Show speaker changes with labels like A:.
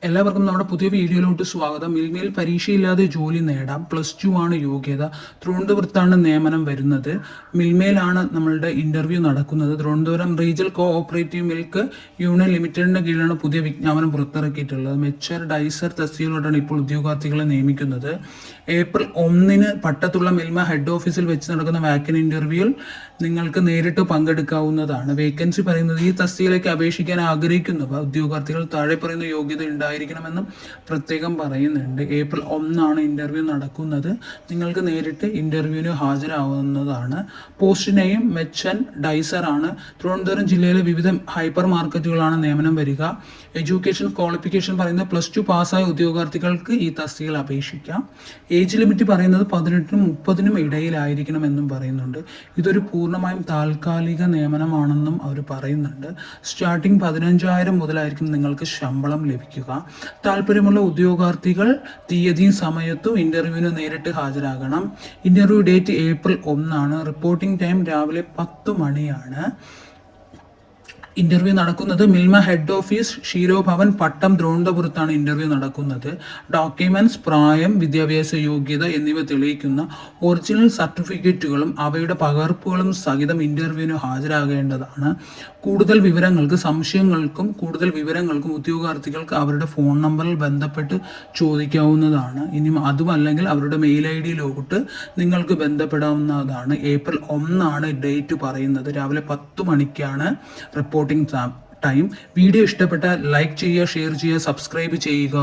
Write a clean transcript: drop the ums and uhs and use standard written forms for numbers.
A: എല്ലാവർക്കും നമ്മുടെ പുതിയ വീഡിയോയിലോട്ട് സ്വാഗതം. മിൽമയിൽ പരീക്ഷയില്ലാതെ ജോലി നേടാം. +2 ആണ് യോഗ്യത. തിരുവനന്തപുരത്താണ് നിയമനം വരുന്നത്. മിൽമയിലാണ് നമ്മളുടെ ഇന്റർവ്യൂ നടക്കുന്നത്. Thiruvananthapuram റീജിയൽ co operative milk union ലിമിറ്റഡിന്റെ കീഴിലാണ് പുതിയ വിജ്ഞാപനം പുറത്തിറക്കിയിട്ടുള്ളത്. മെച്ചർ ഡൈസർ തസ്തികയിലോട്ടാണ് ഇപ്പോൾ ഉദ്യോഗാർത്ഥികളെ നിയമിക്കുന്നത്. ഏപ്രിൽ 1 പട്ടത്തുള്ള മിൽമ ഹെഡ് ഓഫീസിൽ വെച്ച് നടക്കുന്ന വാക്കൻ ഇന്റർവ്യൂവിൽ നിങ്ങൾക്ക് നേരിട്ട് പങ്കെടുക്കാവുന്നതാണ്. വേക്കൻസി പറയുന്നത് ഈ തസ്തികയിലേക്ക് അപേക്ഷിക്കാൻ ആഗ്രഹിക്കുന്ന ഉദ്യോഗാർത്ഥികൾ താഴെ പറയുന്ന യോഗ്യത ഉണ്ടായിരിക്കണമെന്നും പ്രത്യേകം പറയുന്നുണ്ട്. ഏപ്രിൽ 1 ഇന്റർവ്യൂ നടക്കുന്നത്. നിങ്ങൾക്ക് നേരിട്ട് ഇന്റർവ്യൂവിന് ഹാജരാവുന്നതാണ്. പോസ്റ്റ് നെയിം മെച്ചൻ ഡൈസർ ആണ്. തിരുവനന്തപുരം ജില്ലയിലെ വിവിധ ഹൈപ്പർ മാർക്കറ്റുകളാണ് നിയമനം വരിക. എഡ്യൂക്കേഷൻ ക്വാളിഫിക്കേഷൻ പറയുന്നത് +2 പാസ്സായ ഉദ്യോഗാർത്ഥികൾക്ക് ഈ തസ്തികയിൽ അപേക്ഷിക്കാം. ഏജ് ലിമിറ്റ് പറയുന്നത് 18-നും 30-നും ഇടയിലായിരിക്കണമെന്നും പറയുന്നുണ്ട്. ഇതൊരു പൂർണ്ണമായും താൽക്കാലിക നിയമനമാണെന്നും അവർ പറയുന്നുണ്ട്. സ്റ്റാർട്ടിംഗ് 15,000 മുതലായിരിക്കും നിങ്ങൾക്ക് ശമ്പളം ലഭിക്കുക. താല്പര്യമുള്ള ഉദ്യോഗാർത്ഥികൾ തീയതിയും സമയത്തും ഇന്റർവ്യൂവിന് നേരിട്ട് ഹാജരാകണം. Interview date April 1. Reporting time രാവിലെ 10 മണിയാണ്. ഇന്റർവ്യൂ നടക്കുന്നത് മിൽമ ഹെഡ് ഓഫീസ് ക്ഷീരോഭവൻ പട്ടം തിരുവനന്തപുരത്താണ് ഇന്റർവ്യൂ നടക്കുന്നത്. ഡോക്യുമെന്റ്സ്, പ്രായം, വിദ്യാഭ്യാസ യോഗ്യത എന്നിവ തെളിയിക്കുന്ന ഒറിജിനൽ സർട്ടിഫിക്കറ്റുകളും അവയുടെ പകർപ്പുകളും സഹിതം ഇന്റർവ്യൂവിന് ഹാജരാകേണ്ടതാണ്. കൂടുതൽ വിവരങ്ങൾക്കും ഉദ്യോഗാർത്ഥികൾക്ക് അവരുടെ ഫോൺ നമ്പറിൽ ബന്ധപ്പെട്ട് ചോദിക്കാവുന്നതാണ്. ഇനി അതുമല്ലെങ്കിൽ അവരുടെ മെയിൽ ID നിങ്ങൾക്ക് ബന്ധപ്പെടാവുന്നതാണ്. ഏപ്രിൽ 1 ഡേറ്റ് പറയുന്നത്. രാവിലെ 10 മണിക്കാണ് റിപ്പോർട്ടിംഗ് ടൈം. വീഡിയോ ഇഷ്ടപ്പെട്ടാൽ ലൈക്ക് ചെയ്യുക, ഷെയർ ചെയ്യുക, സബ്സ്ക്രൈബ് ചെയ്യുക.